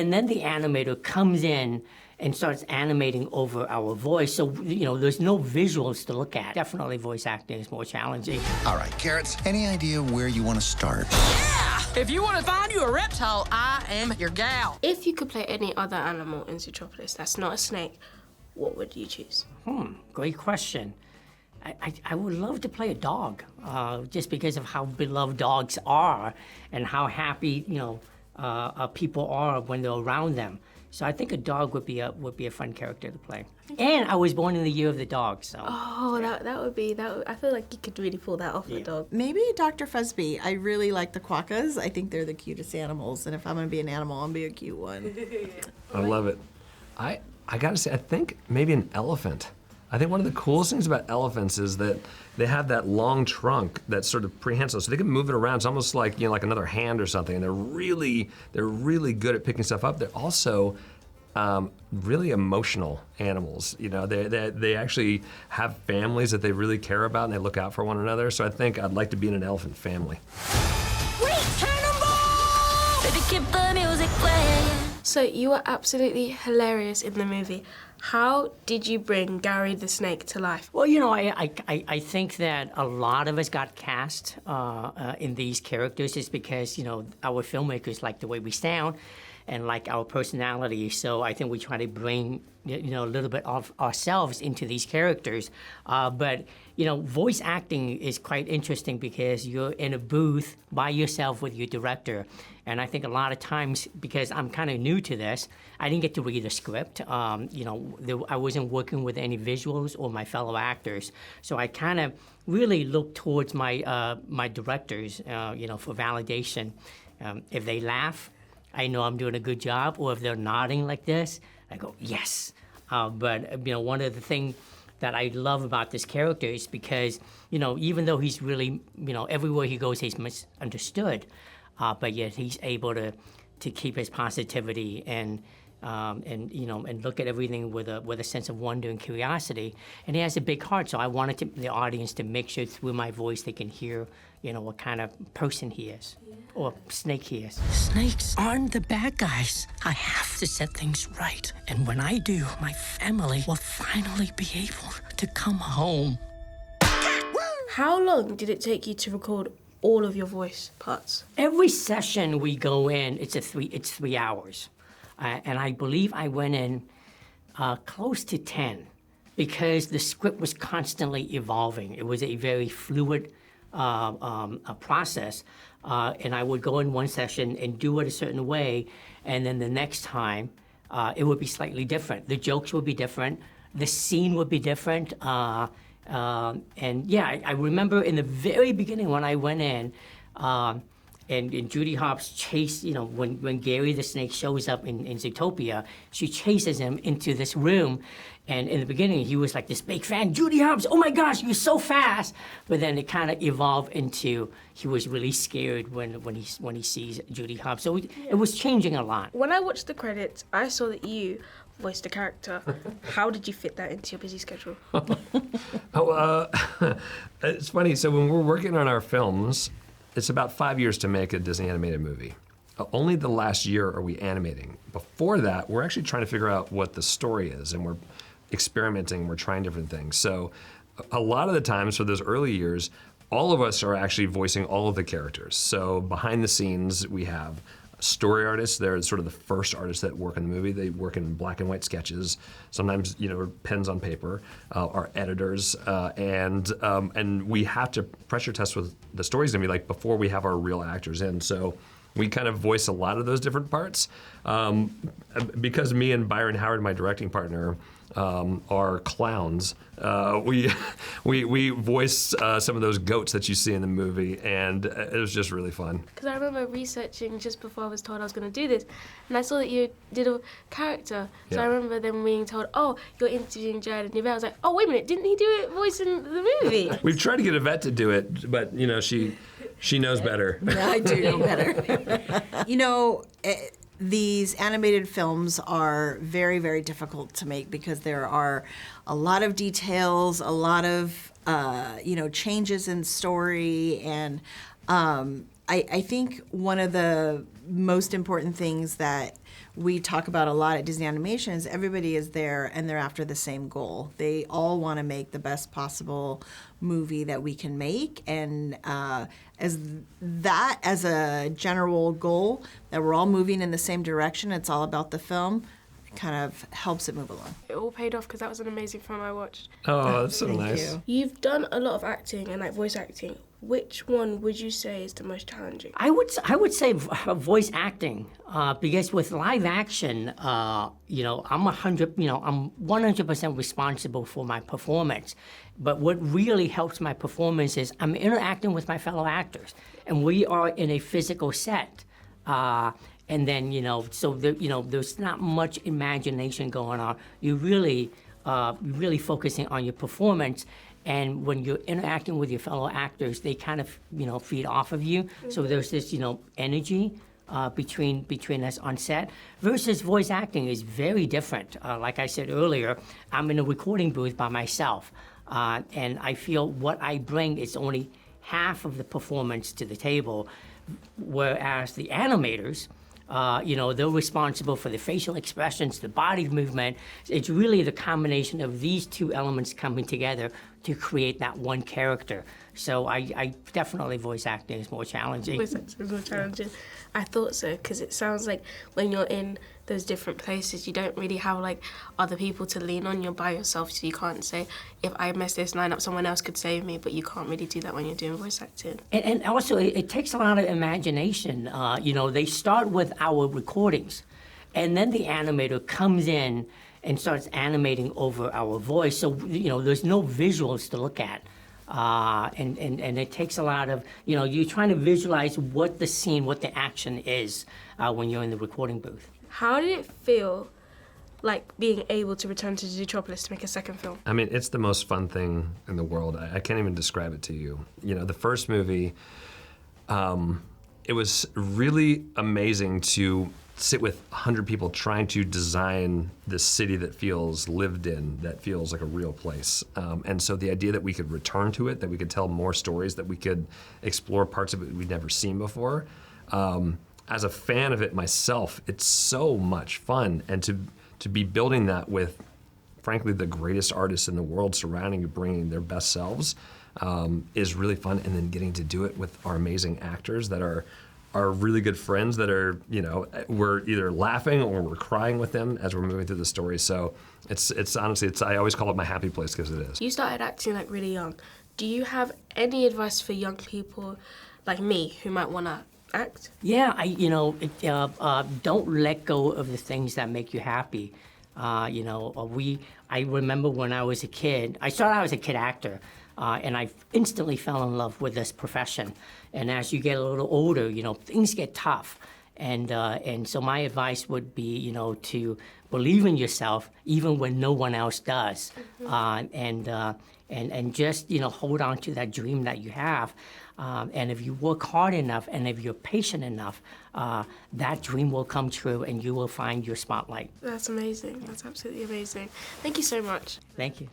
and then the animator comes in and starts animating over our voice. So, there's no visuals to look at. Definitely voice acting is more challenging. All right, Carrots, any idea where you want to start? Yeah! If you want to find you a reptile, I am your gal. If you could play any other animal in Zootropolis that's not a snake, what would you choose? Great question. I would love to play a dog, just because of how beloved dogs are and how happy, people are when they're around them. So I think a dog would be a fun character to play. And I was born in the year of the dog, so. Oh, that would be. I feel like you could really pull that off with a dog. Maybe Dr. Fuzzby. I really like the quokkas. I think they're the cutest animals, and if I'm gonna be an animal, I'll be a cute one. I love it. I gotta say, I think maybe an elephant. I think one of the coolest things about elephants is that they have that long trunk that's sort of prehensile, so they can move it around. It's almost like like another hand or something. And they're really good at picking stuff up. They're also really emotional animals. They actually have families that they really care about and they look out for one another. So I think I'd like to be in an elephant family. Wait, cannonball! Baby, keep the music playing. So you were absolutely hilarious in the movie. How did you bring Gary the Snake to life? Well, I think that a lot of us got cast in these characters just because, our filmmakers like the way we sound and like our personality. So I think we try to bring, a little bit of ourselves into these characters. But voice acting is quite interesting because you're in a booth by yourself with your director. And I think a lot of times, because I'm kind of new to this, I didn't get to read a script. I wasn't working with any visuals or my fellow actors. So I kind of really look towards my my directors, for validation. If they laugh, I know I'm doing a good job. Or if they're nodding like this, I go, yes. But one of the things that I love about this character is because, even though he's really, everywhere he goes, he's misunderstood. But yet he's able to keep his positivity and look at everything with a sense of wonder and curiosity. And he has a big heart, so I wanted the audience to make sure through my voice they can hear, what kind of person he is, or snake he is. Snakes aren't the bad guys. I have to set things right. And when I do, my family will finally be able to come home. How long did it take you to record all of your voice parts? Every session we go in, it's 3 hours. And I believe I went in close to 10 because the script was constantly evolving. It was a very fluid process. And I would go in one session and do it a certain way, and then the next time it would be slightly different. The jokes would be different. The scene would be different. And yeah, I remember in the very beginning when I went in, and Judy Hopps chased, when Gary the Snake shows up in Zootopia, she chases him into this room. And in the beginning, he was like this big fan, Judy Hopps, oh my gosh, you're so fast. But then it kind of evolved into he was really scared when he sees Judy Hopps. So it was changing a lot. When I watched the credits, I saw that you voiced a character. How did you fit that into your busy schedule? It's funny. So when we're working on our films, it's about 5 years to make a Disney animated movie. Only the last year are we animating. Before that, we're actually trying to figure out what the story is, and we're experimenting, we're trying different things. So a lot of the times for those early years, all of us are actually voicing all of the characters. So behind the scenes, we have story artists. They're sort of the first artists that work in the movie. They work in black and white sketches, sometimes pens on paper. Our editors, and we have to pressure test what the story's gonna be like before we have our real actors in. So we kind of voice a lot of those different parts. Because me and Byron Howard, my directing partner, are clowns. We voiced some of those goats that you see in the movie, and it was just really fun. Because I remember researching just before I was told I was going to do this, and I saw that you did a character. So Yeah. I remember them being told, "Oh, you're interviewing Jared and Yvette." I was like, "Oh, wait a minute, didn't he do it voicing the movie?" We've tried to get Yvette to do it, but she knows better. Yeah, I do know better. These animated films are very, very difficult to make because there are a lot of details, a lot of changes in story, and I think one of the most important things that we talk about a lot at Disney Animations, everybody is there and they're after the same goal. They all want to make the best possible movie that we can make, and as a general goal, that we're all moving in the same direction, it's all about the film, kind of helps it move along. It all paid off because that was an amazing film I watched. Oh, that's so Thank nice. you. You've done a lot of acting and like voice acting. Which one would you say is the most challenging? I would say voice acting, because with live action, I'm 100% responsible for my performance. But what really helps my performance is I'm interacting with my fellow actors, and we are in a physical set. And then, there's not much imagination going on. You're really focusing on your performance. And when you're interacting with your fellow actors, they kind of, feed off of you. So there's this, energy between us on set. Versus voice acting is very different. Like I said earlier, I'm in a recording booth by myself. And I feel what I bring is only half of the performance to the table. Whereas the animators, they're responsible for the facial expressions, the body movement. It's really the combination of these two elements coming together to create that one character. So I definitely voice acting is more challenging. Voice acting is more challenging. I thought so, because it sounds like when you're in those different places, you don't really have like other people to lean on. You're by yourself, so you can't say, if I mess this line up, someone else could save me, but you can't really do that when you're doing voice acting. And also, it takes a lot of imagination. They start with our recordings, and then the animator comes in and starts animating over our voice. So, there's no visuals to look at. And it takes a lot of, you're trying to visualize what the scene, what the action is when you're in the recording booth. How did it feel like being able to return to Zootropolis to make a second film? I mean, it's the most fun thing in the world. I can't even describe it to you. The first movie, it was really amazing to sit with 100 people trying to design this city that feels lived in, that feels like a real place. And so the idea that we could return to it, that we could tell more stories, that we could explore parts of it we'd never seen before. As a fan of it myself, it's so much fun. And to be building that with, frankly, the greatest artists in the world surrounding you, bringing their best selves, is really fun. And then getting to do it with our amazing actors that are really good friends that are, we're either laughing or we're crying with them as we're moving through the story. So it's honestly, I always call it my happy place because it is. You started acting like really young. Do you have any advice for young people like me who might want to act? Yeah, don't let go of the things that make you happy. I remember when I was a kid, I started out as a kid actor. And I instantly fell in love with this profession. And as you get a little older, things get tough. And so my advice would be, to believe in yourself even when no one else does. And just, hold on to that dream that you have. And if you work hard enough and if you're patient enough, that dream will come true and you will find your spotlight. That's amazing. That's absolutely amazing. Thank you so much. Thank you.